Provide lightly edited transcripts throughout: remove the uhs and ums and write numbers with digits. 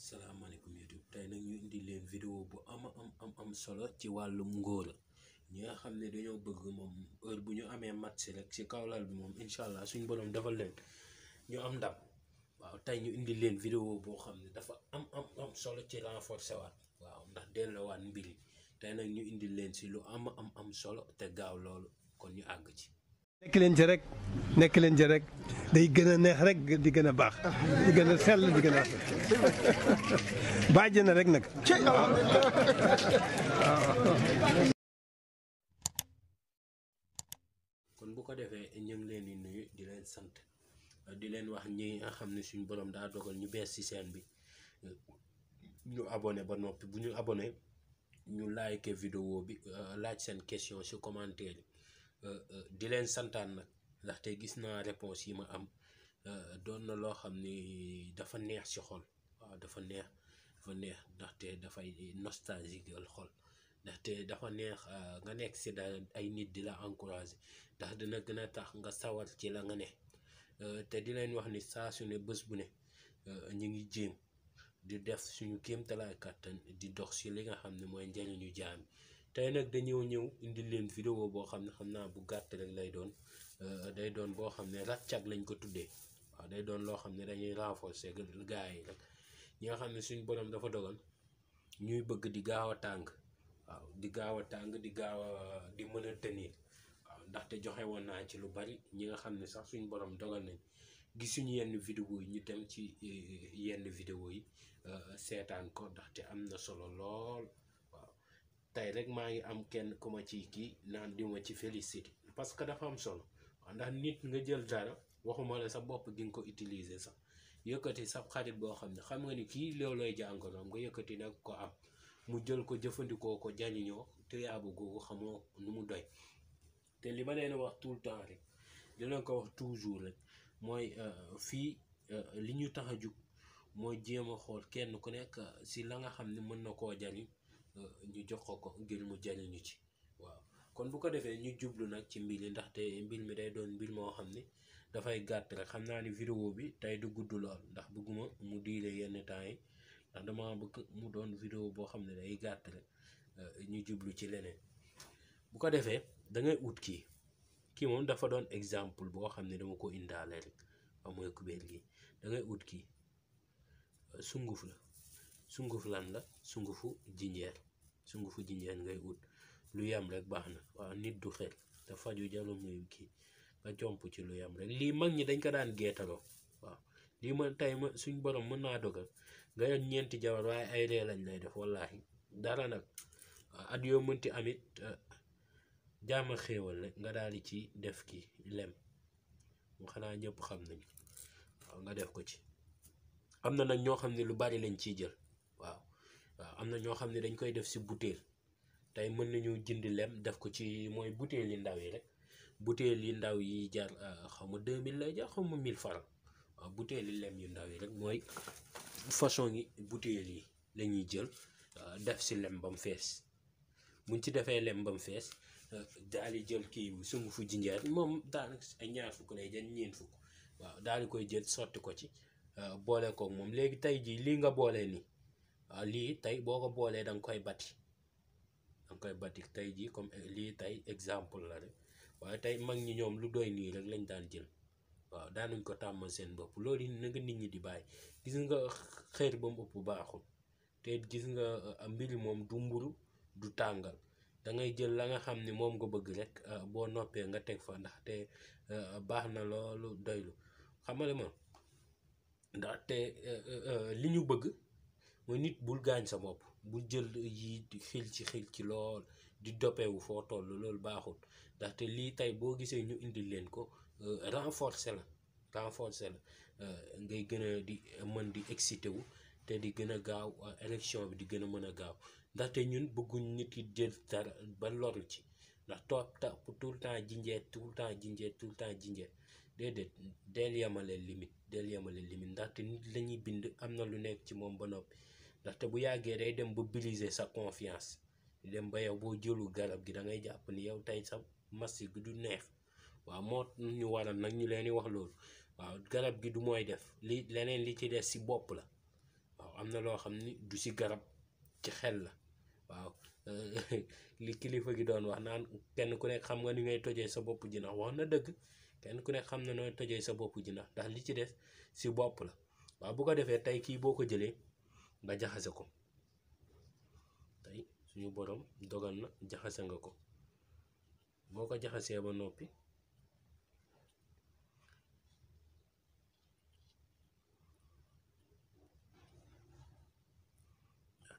salaamaaleykum YouTube tey nag ñu indi leen vidéo bu am solo ci wàllum ngóora ñi nga xam ne dañoo bëgg moom heure bu ñu amee match rek ci kaw lal bi moom incha allah suñu borom defal leen ñu am ndam waaw tey ñu indi leen vidéo boo xam ne dafa am solo ci renforcer waat waaw ndax delloowaat mbir yi tey nag ñu indi leen si lu am solo te gaaw loolu kon ñu àgg ci. nekk leen ci rek day gën a neex rek di gën a baax di gën a sell di gën a bàjj na rek nag. kon bu ko defee ñu ngi leen di nuyu di leen sant di leen wax ñi nga xam ne suñu borom daa dogal ñu bees ci seen bi ñu abonné ba noppi bu ñu abonné ñu like vidéo bi laaj seen question ci commentaire yi di leen santaan nag ndaxte gis naa réponse yi ma am doon na loo xam ni dafa neex ci xol waaw dafa neex ndaxte dafay nostalgique xol ndaxte dafa neex nga nekk ci daal ay nit di la encourager ndax dina gën a tax nga sawar ci la nga ne te di leen wax ni saa su ne bés bu ne ñu ngi jéem di def suñu kéemtalaay kàttan di dox ci li nga xam ne mooy njëriñu jaam tey nag dañoo ñëw indi leen vidéo boo xam ne xam naa bu gàtt rek lay doon day doon boo xam ne raccag lañ ko tuddee waaw day doon loo xam ne dañuy renforcer gaa yi rek ñi nga xam ne suñu borom dafa dogal ñuy bëgg di gaaw a tàng waaw di gaaw a tàng di gaaw a di mën a tenir waaw ndaxte joxe woon naa ci lu bari ñi nga xam ne sax suñu borom dogal nañ gisuñu yenn vidéo yi ñu dem ci yenn vidéo yi seetaan ko ndaxte am na solo lool waaw tey rek maa ngi am kenn ku ma ci kii naan di ma ci félicité parce que dafa am solo waaw ndax nit nga jël dara waxuma la sa bopp di nga ko utiliser sax yëkkati sa xarit boo xam ne xam nga ni kii loolu lay jàngaloon nga yëkkati nag ko am mu jël ko jëfandikoo ko jariñoo te yaabu googu xamoo nu mu doy te li ma leen wax tout le temps rek dina ko wax toujours rek mooy fii li ñu tax a jug mooy jéem a xool kenn ku nekk si la nga xam ne mën na koo jariñ ñu jox ko ngir mu jariñu ci waaw kon bu ko defee ñu jublu nag ci mbir yi ndaxte mbir mi day doon mbir moo xam ne dafay gàtt rek xam naa ni vidéo bi tey du gudd lool ndax bëgguma mu diire yenn temps yi ndax dama bëgg mu doon vidéo boo xam ne day gàtt rek ñu jublu ci leneen bu ko defee da ngay ut kii moom dafa doon exemple boo xam ne dama ko indaale rek mooy kubéer gi da ngay ut kii sunguf la sunguf lan la sungufu jinjeer ngay ut lu yam rek baax na waaw nit du xel te faju jalu muy kii nga comp ci lu yam rek lii mag ñi dañ ko daan geetaloo waaw lii ma tey ma suñ borom mën naa dogal nga yor ñeenti jabar waaye ay ree lañ lay def wallaahi dara nag at yoo mënti amit jaama xéewal rek nga daal di ci def kii lem mu xanaa ñëpp xam nañ waaw nga def ko ci am na nag ñoo xam ne lu bari lañ ciy jël waaw am na ñoo xam ne dañ koy def si butéel tey mën nañu jënd lem def ko ci mooy butéel yi ndaw yi rek butéel yi ndaw yi jar xaw ma 2000 lay jar xaw ma 1000 francs waaw butéel yi lem yu ndaw yi rek mooy façon yi butéel yi la ñuy jël def si lem ba mu fees buñ ci defee lem ba mu fees daal di jël kii sungufu jinjeer moom daanaka ay ñaar fukk lay jël ñeent fukk waaw daal di koy jël sotti ko ci boole koog moom léegi tey jii lii nga boolee nii waaw lii tey boo ko boolee da nga koy bati tey jii comme lii tey exemple la rek waaye tey mag ñi ñoom lu doy nii rek lañ daan jël waaw daanuñ ko tàmmal seen bopp loolu yi na nga nit ñi di bàyyi gis nga xeer ba mu ëpp baaxul te gis nga mbir moom du mburu du tàngal da ngay jël la nga xam ni moom nga bëgg rek boo noppee nga teg fa ndaxte baax na loolu doylu xamale ma ndaxte li ñu bëgg mooy nit bul gaañ sa bopp bul jël yi xil ci lool di doppewu foo toll loolu baaxul ndaxte lii tey boo gisee ñu indi leen ko renforcer la ngay gën a di mën di excité wu te di gën a gaaw élection bi di gën a mën a gaaw ndaxte ñun bëgguñ nit ki jël dara ba loru ci ndax topp tout le temps jinjeet déedéet del yamale limite ndaxte nit la ñuy bind am na lu nekk ci moom ba noppi ndaxte bu yàggee day dem ba briser sa confiance dem ba yow boo jëlu garab gi da ngay jàpp ni yow tey sa massi gi du neex waaw moo ñu waral nag ñu leen di wax loolu waaw garab gi du mooy def li leneen li ci des si bopp la waaw am na loo xam ni du si garab ci xel la waaw. li kilifa gi doon wax naan kenn ku nekk xam nga ni ngay tojee sa bopp jinax wax na dëgg. kenn ku nekk xam na nooy tojee sa bopp jinax ndax li ci des si bopp la waaw. bu ko defee tey kii boo ko jëlee nga jaxase ko tey suñu borom dogal na jaxase nga ko. boo ko jaxasee ba noppi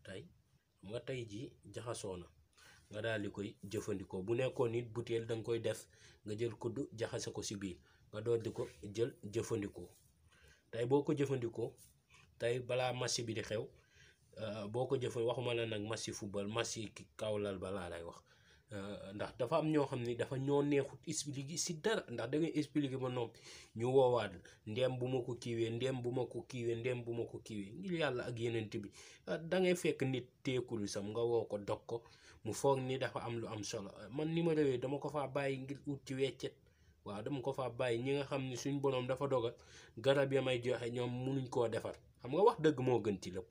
tey nga tey ji jaxasoo na nga daal di koy jëfandikoo. bu nekkoon nit butéel da nga koy def nga jël kudd jaxase ko si biir nga dool di ko jël jëfandikoo. tey boo ko jëfandikoo tey balaa match bi di xew boo ko jëfandikoo waxuma la nag match football match kawlal balaa lay wax. ndax dafa am ñoo xam ni dafa ñoo neexut expliquer si dara ndax da ngay expliquer ba noppi ñu woowaat ndem bu ma ko kiiwee ndem bu ma ko kiiwee ndem bu ma ko kiiwee ngir yàlla ak yenent bi da ngay fekk nit teekulu sam nga woo ko dog ko mu foog ni dafa am lu am solo. man numéro yooyu dama ko faa bàyyi ngir ut ci weccet waaw. dama ko faa bàyyi ñi nga xam ne suñ borom dafa dogal garab ya may joxe ñoom munuñ koo defar. xam nga wax dëgg moo gën ci lépp.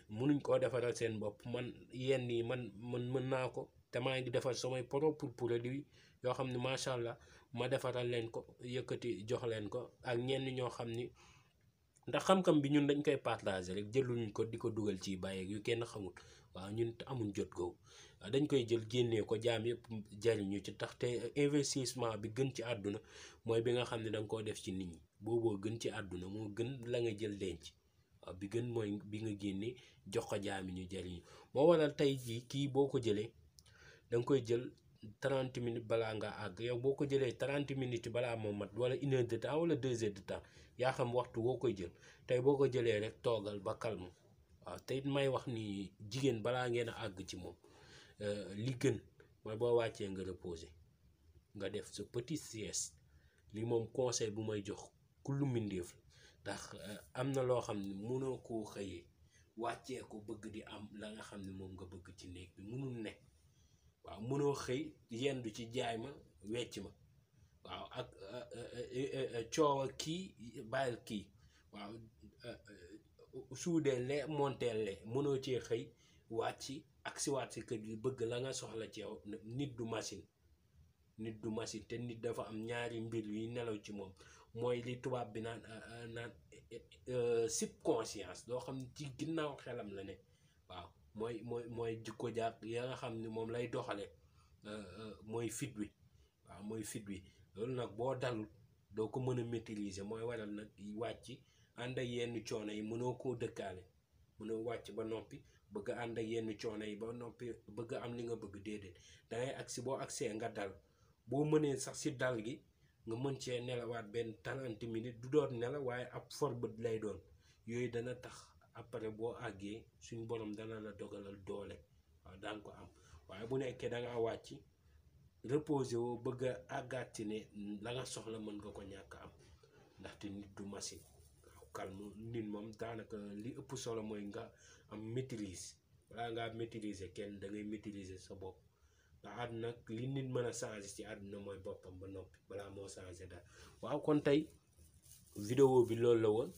munuñ koo defaral seen bopp. man yenn yi man mën naa ko te maa ngi defar samay propre produit yoo xam ne macha allah ma defaral leen ko yëkkati jox leen ko ak ñenn ñoo xam ni ndax xam-xam bi ñun dañ koy partager rek jëluñ ko di ko dugal ci bàyyeeg yu kenn xamul waaw. ñun amuñ jot googu dañ koy jël génnee ko jaam yëpp jariñu ci tax te investissement bi gën ci àdduna mooy bi nga xam ne da nga koo def ci nit ñi booboo gën ci àdduna moo gën la nga jël denc waaw. bi gën mooy bi nga génnee jox ko jaam yi ñu jariñu. moo waral tey jii kii boo ko jëlee da nga koy jël 30 minutes balaa nga àgg. yow boo ko jëlee 30 minutes balaa moo mat wala 1 heure de temps wala 2 heures de temps yaa xam waxtu boo koy jël tey boo ko jëlee rek toogal ba calme waaw. tey may wax ni jigéen balaa ngeen a àgg ci moom li gën mooy boo wàccee nga reposer nga def sa petit sieste. li moom conseil bu may jox ku lu mbindeef ndax am na loo xam ne mënoo koo xëyee wàccee ko bëgg di am la nga xam ne moom nga bëgg ci néeg bi mënul nekk waaw. mënoo xëy yendu ci jaay ma wecc ma waaw ak coow kii bàyyil kii waaw. suudeel le monteel le mënoo cee xëy wàcc ak si waat si kër gi bëgg la nga soxla ci yow. nit du machine te nit dafa am ñaari mbir yuy nelaw ci moom mooy li tubaab bi naan subconscience loo xam ne ci ginnaaw xelam la ne waaw. mooy jikko jàpp ya nga xam ne moom lay doxale mooy fit wi waaw. mooy fit wi loolu nag boo dalul doo ko mën a maîtriser mooy waral nag wàcc ànd ak yenn coono yi mënoo koo dëkkaale. mënoo wàcc ba noppi bëgg a ànd ak yenn coono yi ba noppi bëgg am li nga bëgg déedéet dangay agsi boo agsee nga dal boo mënee sax si dal gi nga mën cee nelawaat benn 30 minutes du doon nelaw waaye ab forbët lay doon. yooyu dana tax après boo àggee suñu borom dana la dogalal doole waaw daan ko am. waaye bu nekkee da nga wàcc reposer woo bëgg a àggaat ci ne la nga soxla mën nga ko ñàkk am ndaxte nit du machine waaw. calme nit moom daanaka li ëpp solo mooy nga am maîtrise. balaa ngaa maîtriser kenn da ngay maîtriser sa bopp ndax àdduna nag li nit mën a changer ci àdduna mooy boppam ba noppi balaa moo changer dara waaw. kon tey vidéo bi loolu la woon.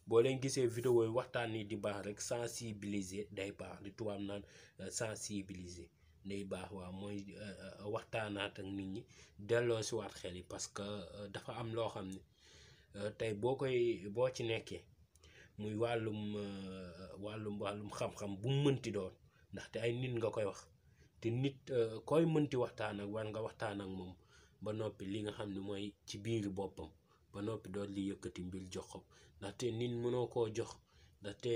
boo leen gisee vidéo yi waxtaan yi di baax rek sensibiliser day baax li tubaab naan sensibiliser day baax waaw. mooy waxtaanaat ak nit ñi delloo si waat xel yi parce que dafa am loo xam ne tey boo ci nekkee muy wàllum xam-xam bu mu mënti doon ndaxte ay nit nga koy wax te nit koy mënti waxtaan ak war nga waxtaan ak moom ba noppi li nga xam ne mooy ci biir boppam ba noppi doon li yëkkati mbir jox ko ndaxte nit mënoo koo jox ndaxte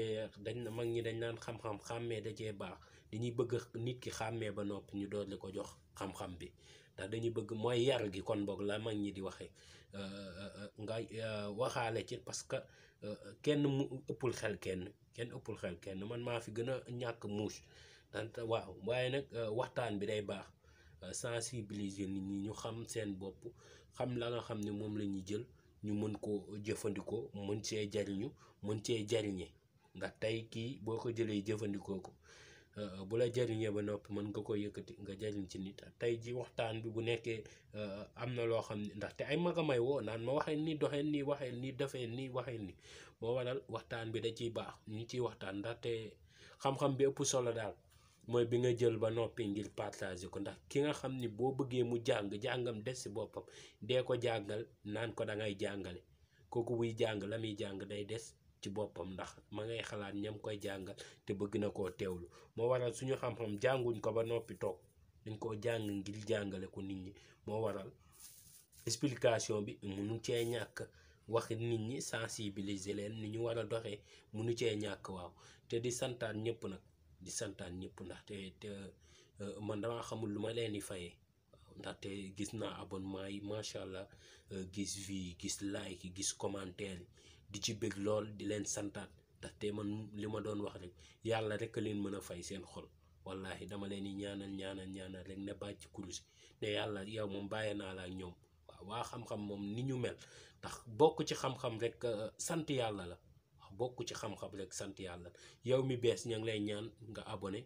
mag ñi dañ naan xam-xam xàmmee da cee baax. dañuy bëgg nit ki xàmmee ba noppi ñu doon li ko jox xam-xam bi ndax dañuy bëgg mooy yar gi kon boog la mag ñi di waxee nga waxaale ci parce que kenn mu ëppul xel kenn man maa fi gën a ñàkk muus waaw. waaye nag waxtaan bi day baax sensibiliser nit ñi ñu xam seen bopp xam la nga xam ne moom la ñuy jël ñu mën koo jëfandikoo mën cee jariñu mën cee jariñe ndax tey kii boo ko jëlee jëfandikoo ko bu la jariñee ba noppi mën nga ko yëkkati nga jariñ ci nit. tey ji waxtaan bi bu nekkee am na loo xam ne ndaxte ay magamay woo naan ma waxee nii doxee nii waxee nii defee nii waxee nii moo waral waxtaan bi da ciy baax ñu ciy waxtaan ndaxte xam-xam bi ëpp solo daal mooy bi nga jël ba noppi ngir partager ko. ndax ki nga xam ni boo bëggee mu jàngam des ci boppam dee ko jàngal naan ko da ngay jàngale kooku buy jàng la muy jàng day des ci boppam ndax ma ngay xalaat ñam koy jàngal te bëgg na koo teewlu. moo waral suñu xam-xam jànguñ ko ba noppi toog dañ koo jàng ngir jàngale ko nit ñi. moo waral explication bi munu cee ñàkk wax nit ñi sensibiliser leen ni ñu war a doxee munu cee ñàkk. waaw te di santaan ñëpp nag di santaan ñëpp ndaxte man dama xamul lu ma leen di fayee. waaw ndaxte gis naa abonnement yi macha allah gis vie gis like gis commentaire yi di ci bëgg lool di leen santaat ndaxte man li ma doon wax rek yàlla rek a leen mën a fay seen xol. wallahi dama leen di ñaanal rek ne bàcc kurus ne yàlla yow moom bàyyee naa la ak ñoom. waaw waa xam-xam moom ni ñu mel ndax bokk ci xam-xam rek sant yàlla la. waaw bokk ci xam-xam rek sant yàlla yow mi bees ña ngi lay ñaan nga abonné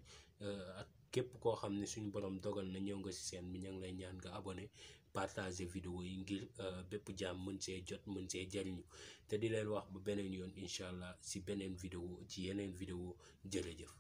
ak képp koo xam ne suñu borom dogal na ñëw nga ci seen bi ña ngi lay ñaan nga abonné partager vidéo yi ngir bépp jaam mën see jot mën see jariñu. te di leen wax ba beneen yoon incha allah ci beneen vidéo ci yeneen vidéo jërëjëf.